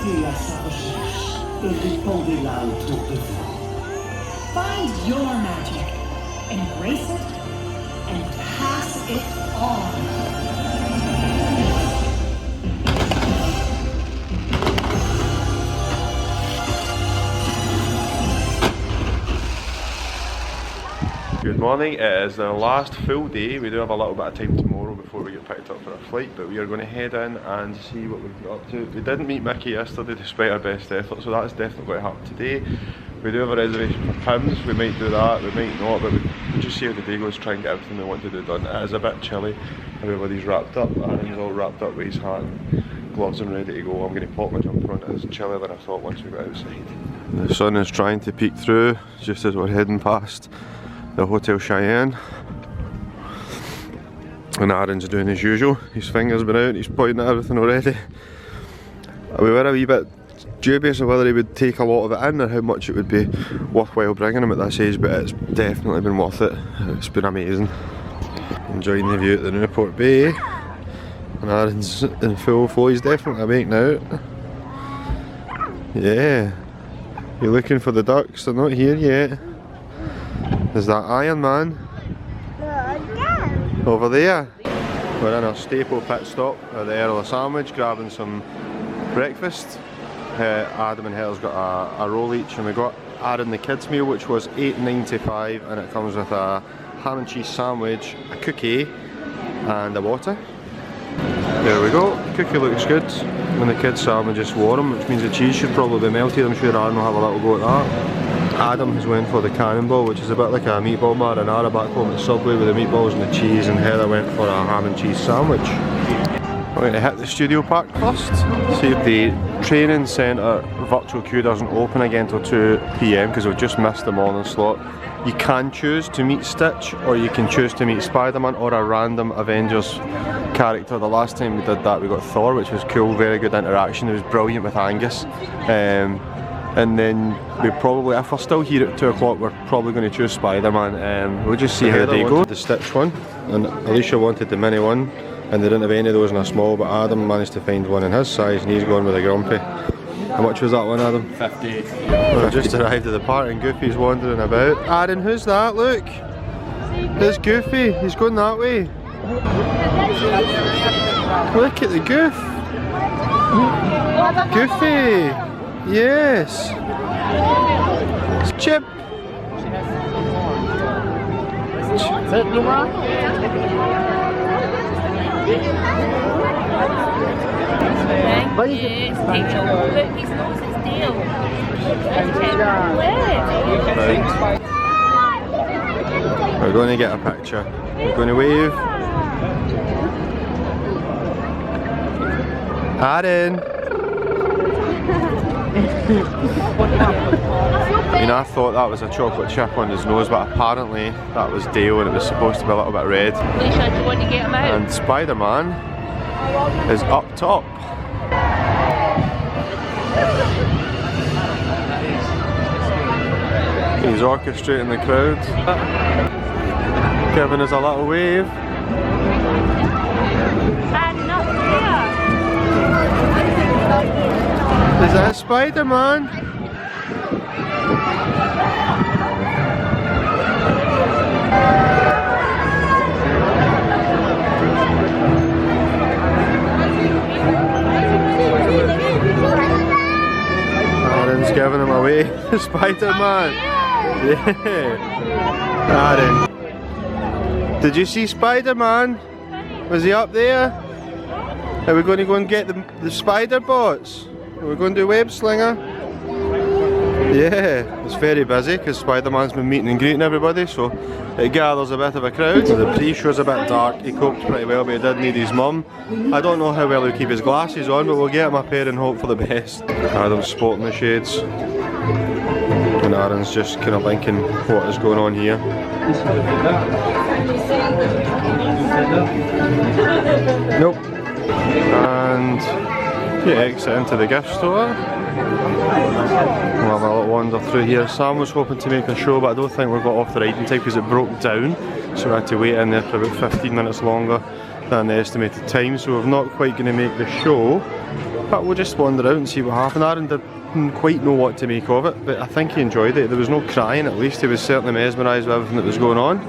beauté à sa recherche de répondre là autour de vous. Find your magic, embrace it, and pass it on. Good morning, it is the last full day. We do have a little bit of time tomorrow before we get picked up for our flight, but we are going to head in and see what we've got up to. We didn't meet Mickey yesterday despite our best effort, so that's definitely going to happen today. We do have a reservation for PYM's, we might do that, we might not, but we'll just see how the day goes, try and get everything we want to do done. It is a bit chilly, everybody's wrapped up, Arran's all wrapped up with his hat and gloves and ready to go. I'm going to pop my jumper on, it is chillier than I thought once we got outside. The sun is trying to peek through just as we're heading past the Hotel Cheyenne, and Arran's doing as usual. His finger's been out, he's pointing at everything already. We were a wee bit dubious of whether he would take a lot of it in or how much it would be worthwhile bringing him at this age, but it's definitely been worth it. It's been amazing. Enjoying the view at the Newport Bay, and Arran's in full flow. He's definitely making out. Yeah, you're looking for the ducks, they're not here yet. Is that Iron Man? Over there. We're in our staple pit stop at the Earl of Sandwich, grabbing some breakfast. Adam and Heather's got a roll each, and we got Arran the kids meal, which was $8.95, and it comes with a ham and cheese sandwich, a cookie, and a water. There we go. The cookie looks good, and the kids sandwich is warm, which means the cheese should probably be melted. I'm sure Arran will have a little go at that. Adam has went for the cannonball, which is a bit like a meatball marinara back home at Subway with the meatballs and the cheese, and Heather went for a ham and cheese sandwich. We're going to hit the studio park first, see if the training centre virtual queue doesn't open again till 2 PM because we've just missed the morning slot. You can choose to meet Stitch, or you can choose to meet Spiderman or a random Avengers character. The last time we did that we got Thor, which was cool, very good interaction. It was brilliant with Angus. And then we probably, if we're still here at 2 o'clock, we're probably going to choose Spider-Man. We'll just see how the day goes. The Stitch one, and Alicia wanted the mini one, and they didn't have any of those in a small, but Adam managed to find one in his size, and he's gone with a Grumpy. How much was that one, Adam? 50. We've just arrived at the park and Goofy's wandering about. Arran, who's that? Look! There's Goofy, he's going that way. Look at the Goof! Goofy! Yes! It's Chip! What is it? Look, his nose is deal. Right. We're going to get a picture. We're going to wave. Arran! I mean, I thought that was a chocolate chip on his nose, but apparently that was Dale and it was supposed to be a little bit red. Alicia, do you want to get him out? And Spider-Man is up top. He's orchestrating the crowd, giving us a little wave. And not there. Is that Spider-Man? Arran's giving him away. Spider-Man! Yeah! Arran. Did you see Spider-Man? Was he up there? Are we going to go and get the spider bots? Are we going to do web slinger? Yeah, it's very busy because Spider-Man's been meeting and greeting everybody, so it gathers a bit of a crowd. The pre-show's a bit dark, he coped pretty well, but he did need his mum. I don't know how well he'll keep his glasses on, but we'll get him a pair and hope for the best. Adam's sporting the shades, and Arran's just kind of thinking what is going on here. Nope. And you exit into the gift store. We'll have a little wander through here. Sam was hoping to make a show, but I don't think we got off the ride in time because it broke down, so we had to wait in there for about 15 minutes longer. than the estimated time, so we're not quite going to make the show, but we'll just wander out and see what happened. Arran didn't quite know what to make of it, but I think he enjoyed it. There was no crying, at least. He was certainly mesmerised with everything that was going on.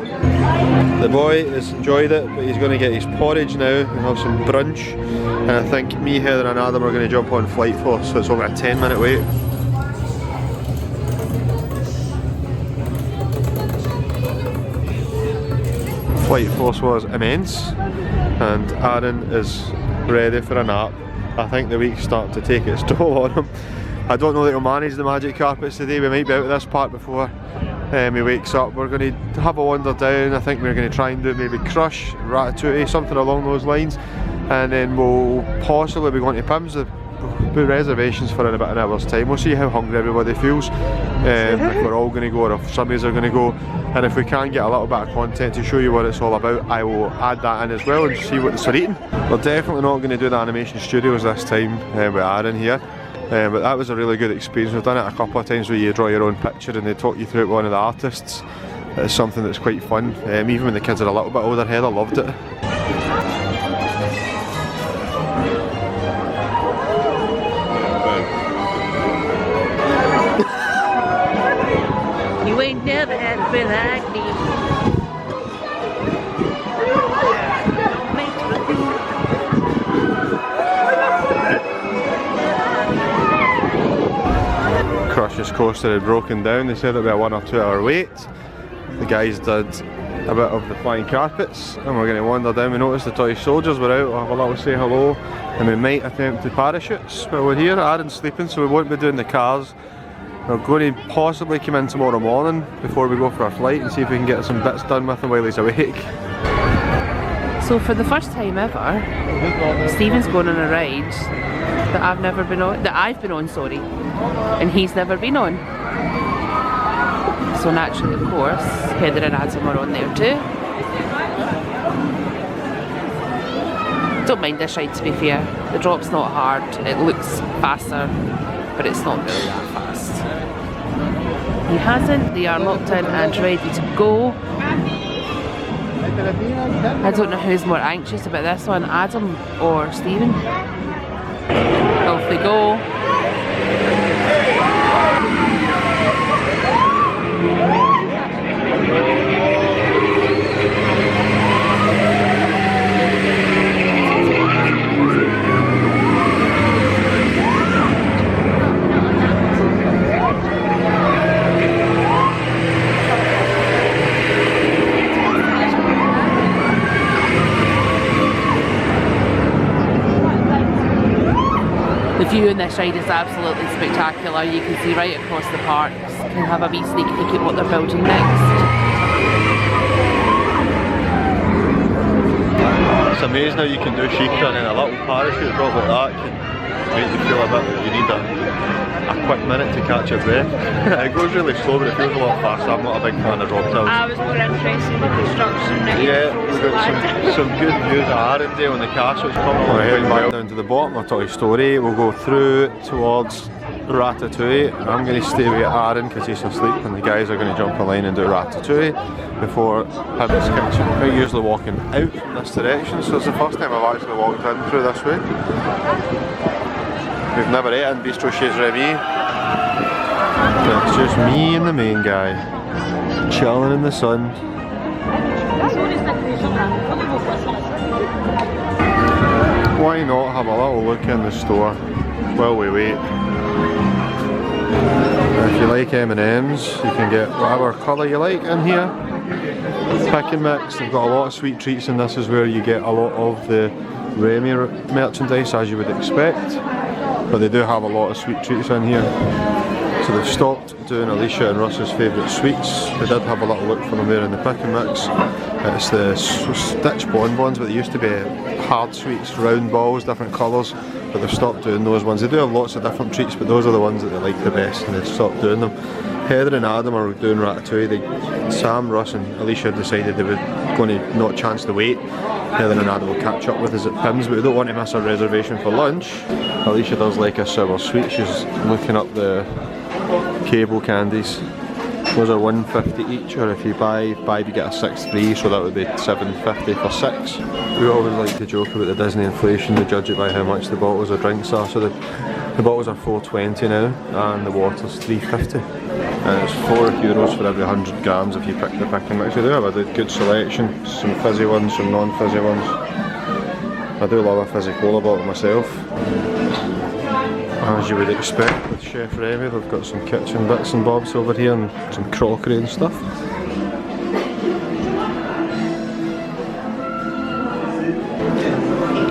The boy has enjoyed it, but he's going to get his porridge now and have some brunch, and I think me, Heather and Adam are going to jump on Flight Force, so it's only a 10-minute wait. Flight Force was immense, and Arran is ready for a nap. I think the week's starting to take its toll on him. I don't know that he'll manage the magic carpets today. We might be out of this part before he wakes up. We're going to have a wander down. I think we're going to try and do maybe Crush, Ratatouille, something along those lines, and then we'll possibly be going to PYM's. We'll do reservations for in about an hour's time. We'll see how hungry everybody feels, if we're all going to go or if some of us are going to go, and if we can get a little bit of content to show you what it's all about, I will add that in as well and see what it's eating. We're definitely not going to do the animation studios this time with Arran here, but that was a really good experience. We've done it a couple of times where you draw your own picture and they talk you through it with one of the artists. It's something that's quite fun, even when the kids are a little bit older. Heather loved it. You ain't never had a friend like me. Crush's coaster had broken down. They said it'd be a 1 or 2 hour wait. The guys did a bit of the flying carpets, and we're going to wander down. We noticed the toy soldiers were out. We'll have a little say hello, and we might attempt the parachutes while we're here. Arran's sleeping, so we won't be doing the cars. We're going to possibly come in tomorrow morning before we go for our flight and see if we can get some bits done with him while he's awake. So for the first time ever, Stephen's going on a ride that I've never been on, sorry, and he's never been on. So naturally, of course, Heather and Adam are on there too. Don't mind this ride, to be fair. The drop's not hard, it looks faster, but it's not really that fast. He hasn't, they are locked in and ready to go. I don't know who's more anxious about this one, Adam or Stephen. Off they go. The view on this ride is absolutely spectacular. You can see right across the parks. You can have a wee sneak peek at what they're building next. It's amazing how you can do Sheikah, and then a little parachute drop like that can make you feel a bit like you need a quick minute to catch your breath. It goes really slow, but it feels a lot faster. I'm not a big fan of drop towers. I was more interested in the construction. Yeah, we've got some good views of Arrendale and the castles coming along. We're heading back down to the bottom of Toy Story. We'll go through towards Ratatouille. I'm going to stay with Arran because he's asleep, and the guys are going to jump a line and do Ratatouille before PYM's Kitchen. We're usually walking out from this direction, so it's the first time I've actually walked in through this way. We've never ate in Bistro Chez Remy. It's just me and the main guy, chilling in the sun. Why not have a little look in the store while we wait? If you like M&M's, you can get whatever colour you like in here. Pick and mix, they've got a lot of sweet treats, and this is where you get a lot of the Remy merchandise, as you would expect. But they do have a lot of sweet treats in here. So they've stopped doing Alicia and Russ's favourite sweets. We did have a little look for them there in the pick and mix. It's the stitch bonbons, but they used to be hard sweets, round balls, different colours, but they've stopped doing those ones. They do have lots of different treats, but those are the ones that they like the best, and they've stopped doing them. Heather and Adam are doing Ratatouille. Sam, Russ and Alicia decided they were going to not chance the wait. Heather and Adam will catch up with us at PYM's, but we don't want to miss our reservation for lunch. Alicia does like a sour sweet. She's looking up the cable candies. Those are $1.50 each, or if you buy 5 you get a 6 free, so that would be $7.50 for 6. We always like to joke about the Disney inflation. We judge it by how much the bottles of drinks are. So the bottles are $4.20 now, and the water's $3.50. And it's €4 for every 100 grams if you pick the pick and mix. They do have a good selection, some fizzy ones, some non-fizzy ones. I do love a fizzy cola bottle myself. As you would expect with Chef Remy, they've got some kitchen bits and bobs over here and some crockery and stuff.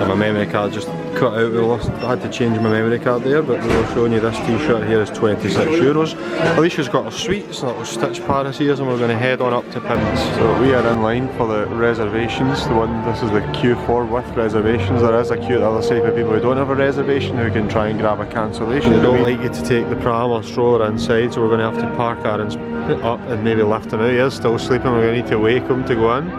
And my memory card just cut out. I had to change my memory card there, but we were showing you this t-shirt here is €26. Alicia's got her sweets, little stitch parasiers, and we're going to head on up to Pim's. So we are in line for the reservations. This is the Q4 with reservations. There is a queue at the other side for people who don't have a reservation who can try and grab a cancellation. They don't like you to take the pram or stroller inside, so we're going to have to park Arran's up and maybe lift him out. He is still sleeping, we're going to need to wake him to go in.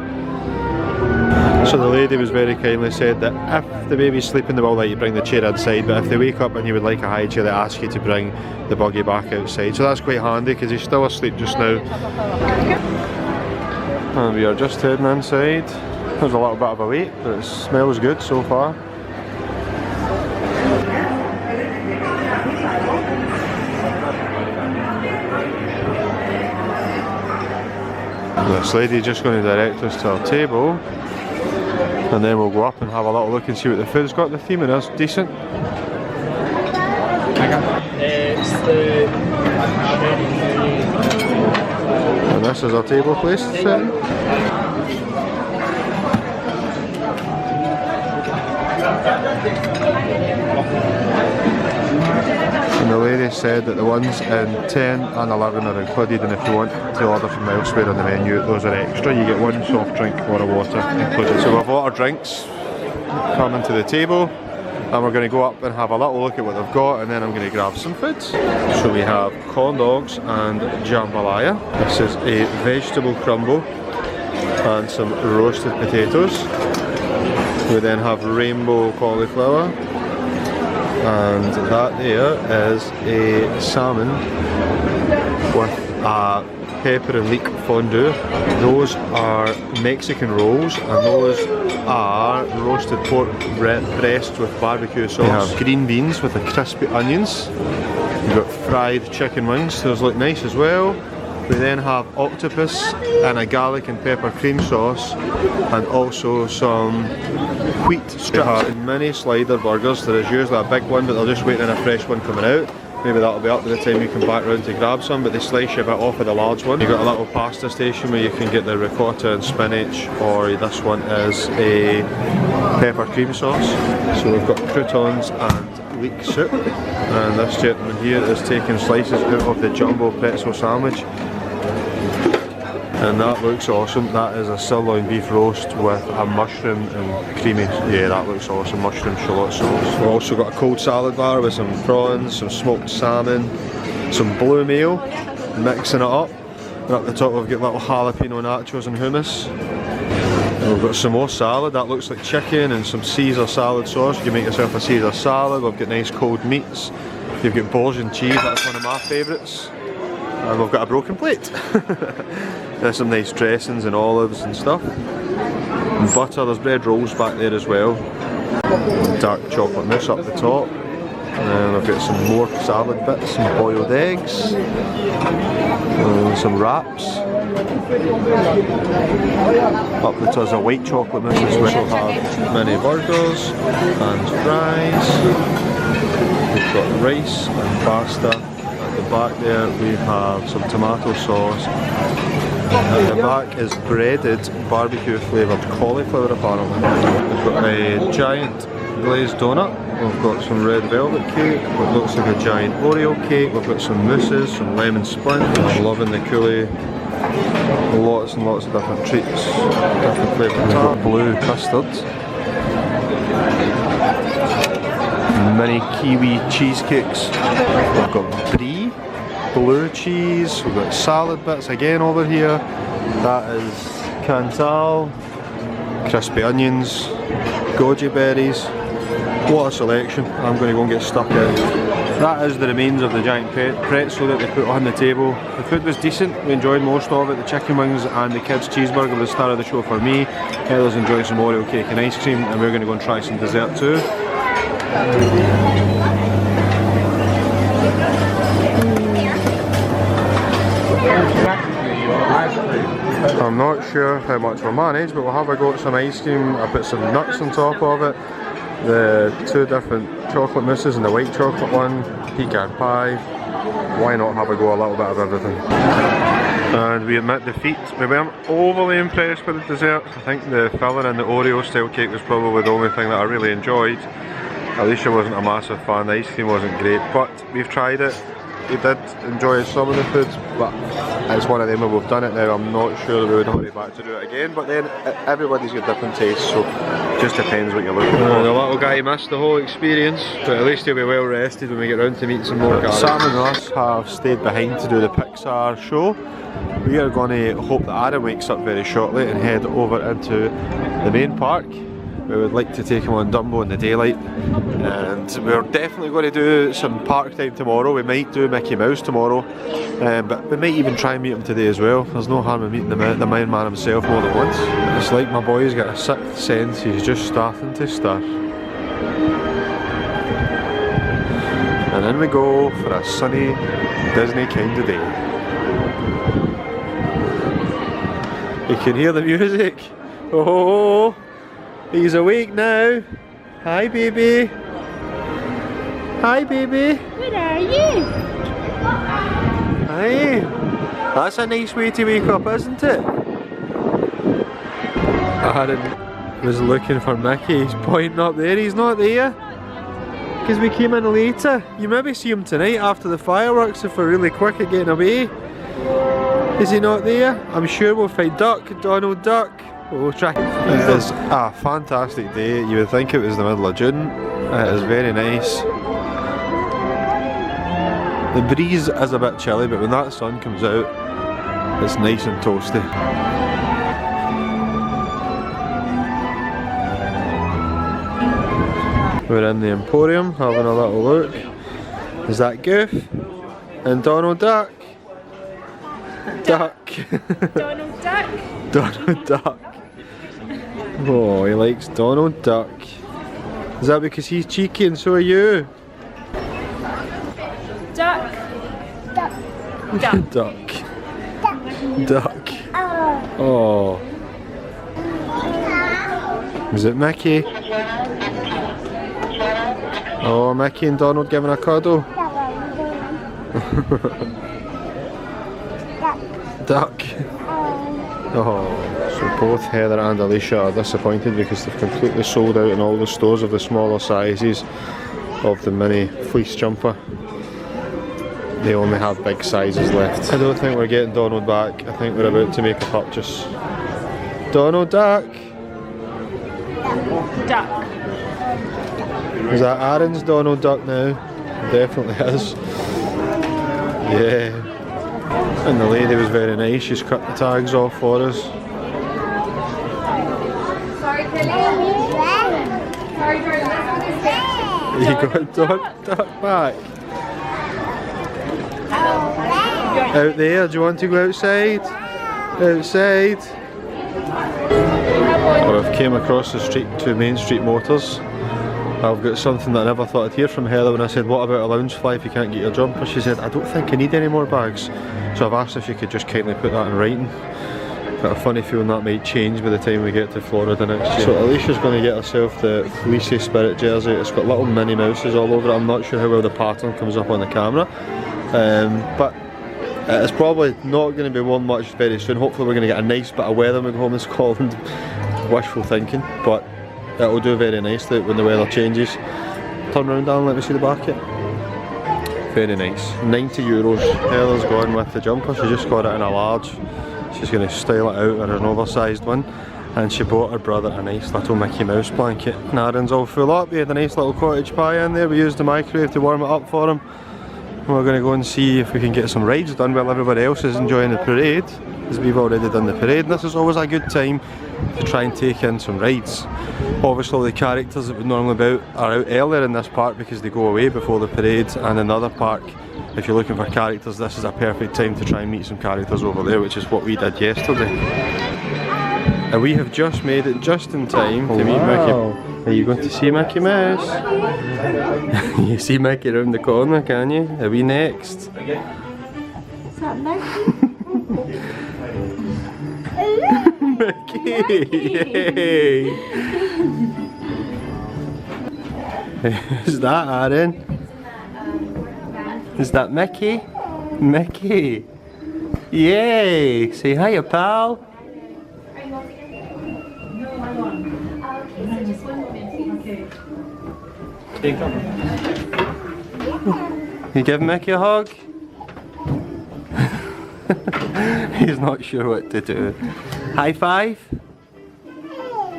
So the lady was very kindly said that if the baby's sleeping, they will let you bring the chair inside, but if they wake up and you would like a high chair, they ask you to bring the buggy back outside. So that's quite handy because he's still asleep just now. And we are just heading inside. There's a little bit of a wait, but it smells good so far. This lady's just going to direct us to our table. And then we'll go up and have a little look and see what the food's got. The theming is decent. And this is our table place setting. And the lady said that the ones in 10 and 11 are included, and if you want to order from elsewhere on the menu, those are extra. You get one soft drink or a water included. So we've got our drinks coming to the table, and we're going to go up and have a little look at what they've got, and then I'm going to grab some food. So we have corn dogs and jambalaya. This is a vegetable crumble and some roasted potatoes. We then have rainbow cauliflower. And that there is a salmon with a pepper and leek fondue. Those are Mexican rolls, and those are roasted pork breast with barbecue sauce. We have green beans with the crispy onions. We've got fried chicken wings, those look nice as well. We then have octopus and a garlic and pepper cream sauce, and also some wheat strips and mini slider burgers. There is usually a big one, but they're just waiting on a fresh one coming out. Maybe that'll be up by the time you come back round to grab some, but they slice you a bit off of the large one. You've got a little pasta station where you can get the ricotta and spinach, or this one is a pepper cream sauce. So we've got croutons and leek soup, and this gentleman here is taking slices out of the jumbo pretzel sandwich. And that looks awesome. That is a sirloin beef roast with a mushroom and creamy. Yeah, that looks awesome. Mushroom shallot sauce. We've also got a cold salad bar with some prawns, some smoked salmon, some blue meal, mixing it up. And up the top we've got little jalapeno nachos and hummus. And we've got some more salad. That looks like chicken, and some Caesar salad sauce. You can make yourself a Caesar salad. We've got nice cold meats. You've got Belgian cheese. That's one of my favourites. And we've got a broken plate. There's some nice dressings and olives and stuff. And butter, there's bread rolls back there as well. Dark chocolate mousse up the top. And I've got some more salad bits, some boiled eggs. And some wraps. Up the top is a white chocolate mousse as well. We have mini burgers and fries. We've got rice and pasta. The back there we have some tomato sauce. At the back is breaded barbecue flavoured cauliflower apparently. We've got a giant glazed donut. We've got some red velvet cake, what looks like a giant Oreo cake. We've got some mousses, some lemon splint. I'm loving the coulis. Lots and lots of different treats, different flavours. We've got blue custard. Mini kiwi cheesecakes. We've got brie, blue cheese, we've got salad bits again over here. That is Cantal, crispy onions, goji berries. What a selection. I'm going to go and get stuck in. That is the remains of the giant pretzel that they put on the table. The food was decent, we enjoyed most of it. The chicken wings and the kids' cheeseburger was the star of the show for me. Heather's enjoying some Oreo cake and ice cream, and we're going to go and try some dessert too. I'm not sure how much we'll manage, but we'll have a go at some ice cream. I put some nuts on top of it, the two different chocolate mousses and the white chocolate one, pecan pie. Why not have a go a little bit of everything? And we admit defeat. We weren't overly impressed with the dessert. I think the filling in the Oreo style cake was probably the only thing that I really enjoyed. Alicia wasn't a massive fan, the ice cream wasn't great, but we've tried it. We did enjoy some of the food, but it's one of them where we've done it now. I'm not sure we would hurry back to do it again, but then everybody's got different tastes, so it just depends what you're looking for. The little guy missed the whole experience, but at least he'll be well rested when we get round to meet some more guys. Sam and us have stayed behind to do the Pixar show. We are going to hope that Arran wakes up very shortly and head over into the main park. We would like to take him on Dumbo in the daylight, and we're definitely going to do some park time tomorrow. We might do Mickey Mouse tomorrow, but we might even try and meet him today as well. There's no harm in meeting the main man himself more than once. It's like my boy's got a sixth sense, he's just starting to stir. And in we go for a sunny Disney kind of day. You can hear the music. Oh! He's awake now. Hi, baby. Hi, baby. Where are you? Hi. That's a nice way to wake up, isn't it? Arran was looking for Mickey. He's pointing up there. He's not there. Because we came in later. You maybe see him tonight after the fireworks if we're really quick at getting away. Is he not there? I'm sure we'll find Duck, Donald Duck. We'll try. It is a fantastic day. You would think it was the middle of June. It is very nice. The breeze is a bit chilly, but when that sun comes out, it's nice and toasty. We're in the Emporium having a little look. Is that Goof? And Donald Duck? Duck. Donald Duck. Donald Duck. Oh, he likes Donald Duck. Is that because he's cheeky and so are you? Duck. Duck. Duck. Duck. Duck. Oh. Is it Mickey? Oh, Mickey and Donald giving a cuddle. Duck. Oh, so both Heather and Alicia are disappointed because they've completely sold out in all the stores of the smaller sizes of the mini fleece jumper. They only have big sizes left. I don't think we're getting Donald back. I think we're about to make a purchase. Donald Duck! Duck. Is that Arran's Donald Duck now? It definitely is. Yeah. And the lady was very nice, she's cut the tags off for us. You got Duck back? Out there, do you want to go outside? Outside? Well, I've came across the street to Main Street Motors. I've got something that I never thought I'd hear from Heather when I said, what about a lounge fly if you can't get your jumper? She said, I don't think I need any more bags. So I've asked if she could just kindly put that in writing. Got a funny feeling that might change by the time we get to Florida next year. So Alicia's going to get herself the Fleecy Spirit jersey. It's got little Minnie Mouses all over it. I'm not sure how well the pattern comes up on the camera. But it's probably not going to be worn much very soon. Hopefully we're going to get a nice bit of weather when we go home in Scotland. Wishful thinking, but it'll do very nicely when the weather changes. Turn around, Dan, let me see the back yet. Very nice. €90. Heather's gone with the jumper. She just got it in a large. She's going to style it out in an oversized one. And she bought her brother a nice little Mickey Mouse blanket. And Arran's all full up. We had a nice little cottage pie in there. We used the microwave to warm it up for him. We're going to go and see if we can get some rides done while everybody else is enjoying the parade. as we've already done the parade, and this is always a good time to try and take in some rides. Obviously the characters that would normally be out are out earlier in this park because they go away before the parade, and in the other park, if you're looking for characters, this is a perfect time to try and meet some characters over there, which is what we did yesterday. And we have just made it just in time to meet Mickey. Are you going to see Mickey Mouse? You see Mickey around the corner, can you? Are we next? Is that Mickey? Mickey! Yay! Is that Arran? Is that Mickey? Mickey! Yay! Say hiya, pal! You give Mickey a hug? He's not sure what to do. High five?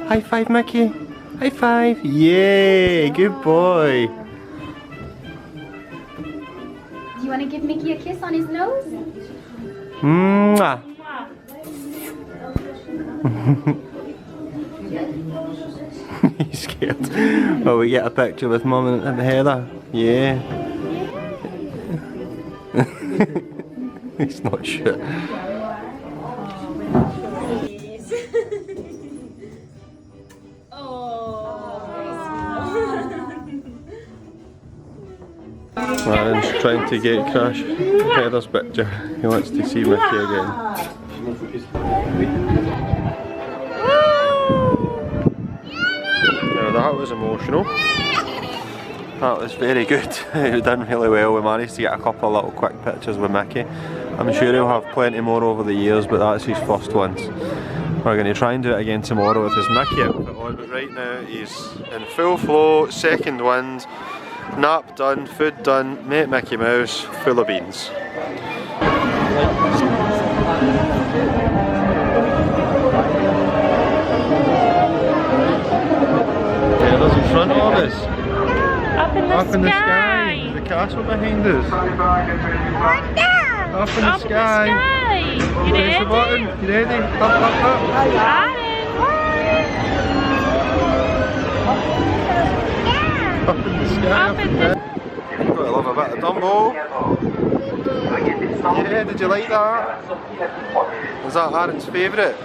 High five, Mickey? High five! Yay! Good boy! Do you want to give Mickey a kiss on his nose? Mwah! He's scared. Well, we get a picture with Mum and Heather. Yeah. He's not sure. Aaron's trying to get Crash Heather's picture. He wants to see Mickey again. Now that was emotional. That was very good. It done really well. We managed to get a couple of little quick pictures with Mickey. I'm sure he'll have plenty more over the years, but that's his first ones. We're going to try and do it again tomorrow with his Mickey outfit on, but right now he's in full flow, second wind, nap done, food done, mate Mickey Mouse, full of beans. There's in front of us. Up in the sky. The castle behind us. Up in the sky. You Press the button. You ready? Up, up, up. Up in the sky. You've got to love a bit of Dumbo. Yeah, did you like that? Was that Arran's favourite?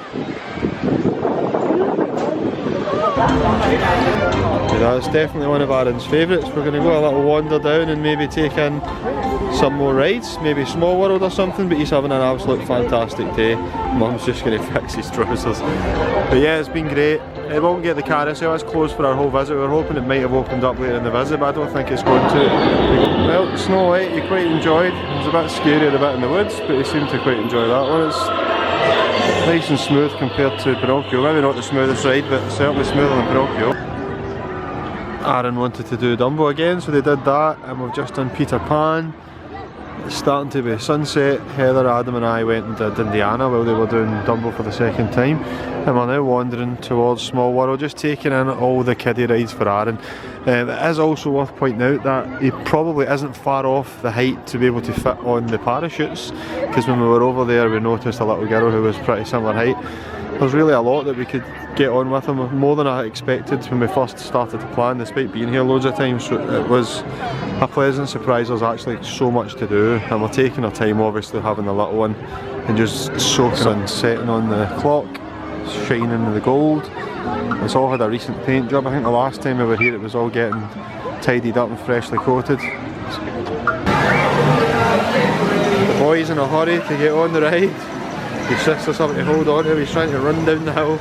That's definitely one of Arran's favourites. We're going to go a little wander down and maybe take in some more rides, maybe Small World or something, but he's having an absolute fantastic day. Mum's just going to fix his trousers. But yeah, it's been great. It won't get the carousel, it's closed for our whole visit. We were hoping it might have opened up later in the visit, but I don't think it's going to. Well, Snow White you quite enjoyed. It was a bit scary, a bit in the woods, but you seemed to quite enjoy that one. It's nice and smooth compared to Pinocchio. Maybe not the smoothest ride, but certainly smoother than Pinocchio. Arran wanted to do Dumbo again, so they did that, and we've just done Peter Pan. It's starting to be sunset. Heather, Adam and I went and did Indiana while they were doing Dumbo for the second time, and we're now wandering towards Small World, just taking in all the kiddie rides for Arran. It is also worth pointing out that he probably isn't far off the height to be able to fit on the parachutes, because when we were over there we noticed a little girl who was pretty similar height. There's really a lot that we could get on with him, more than I expected when we first started to plan, despite being here loads of times. So it was a pleasant surprise. There's actually so much to do, and we're taking our time obviously having the little one and just soaking and setting on the clock, shining the gold. It's all had a recent paint job. I think the last time we were here it was all getting tidied up and freshly coated. The boy's in a hurry to get on the ride. His sister's having to hold on to him, he's trying to run down the hill.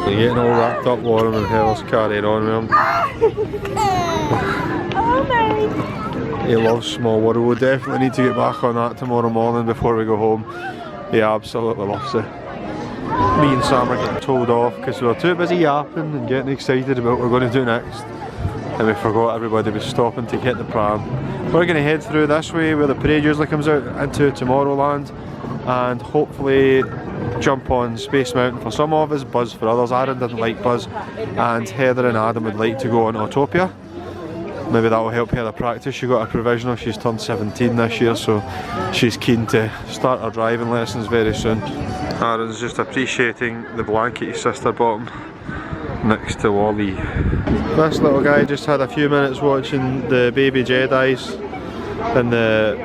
They're getting all wrapped up, Warren and Heather's carrying on with him. He loves Small World. We'll definitely need to get back on that tomorrow morning before we go home. He absolutely loves it. Me and Sam are getting told off because we were too busy yapping and getting excited about what we're going to do next. And we forgot everybody was stopping to get the pram. We're going to head through this way where the parade usually comes out into Tomorrowland and hopefully jump on Space Mountain for some of us, Buzz for others. Arran didn't like Buzz and Heather and Adam would like to go on Autopia. Maybe that will help Heather practice. She got a provisional, she's turned 17 this year, so she's keen to start her driving lessons very soon. Arran's just appreciating the blanket his sister bought him next to Wally. This little guy just had a few minutes watching the baby Jedis in the,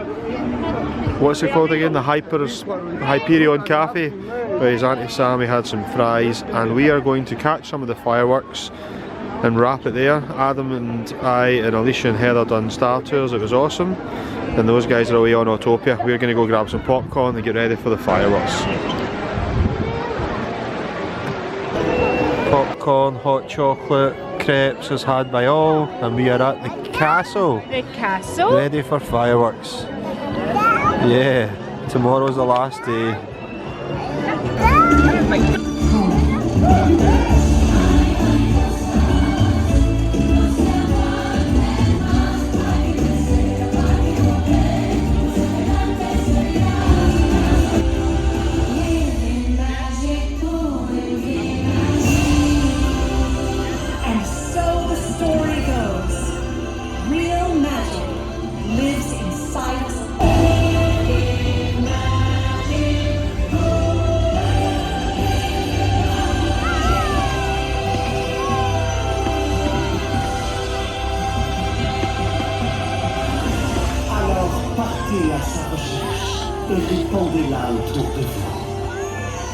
what's it called again, the Hyperion Cafe, where his Auntie Sammy had some fries, and we are going to catch some of the fireworks and wrap it there. Adam and I and Alicia and Heather done Star Tours, it was awesome, and those guys are away on Autopia. We're going to go grab some popcorn and get ready for the fireworks. Popcorn, hot chocolate, crepes is had by all, and we are at the castle. The castle? Ready for fireworks. Yeah, tomorrow's the last day.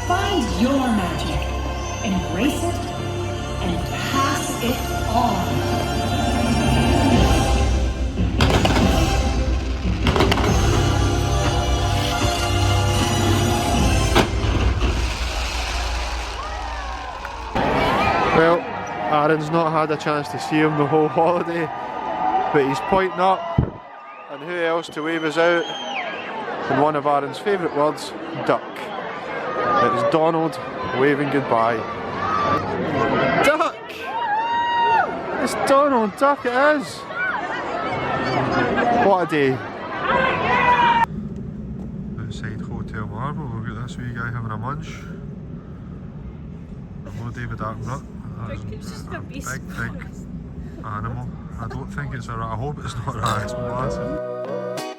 Find your magic, embrace it, and pass it on. Well, Arran's not had a chance to see him the whole holiday, but he's pointing up, and who else to wave us out? And one of Arran's favourite words, duck. It's Donald waving goodbye. Duck! It's Donald Duck, it is! What a day. Outside Hotel Marble, we've got this wee guy having a munch. Hello David Attenborough. That's a big animal. I don't think it's a rat, I hope it's not a rat, it's massive.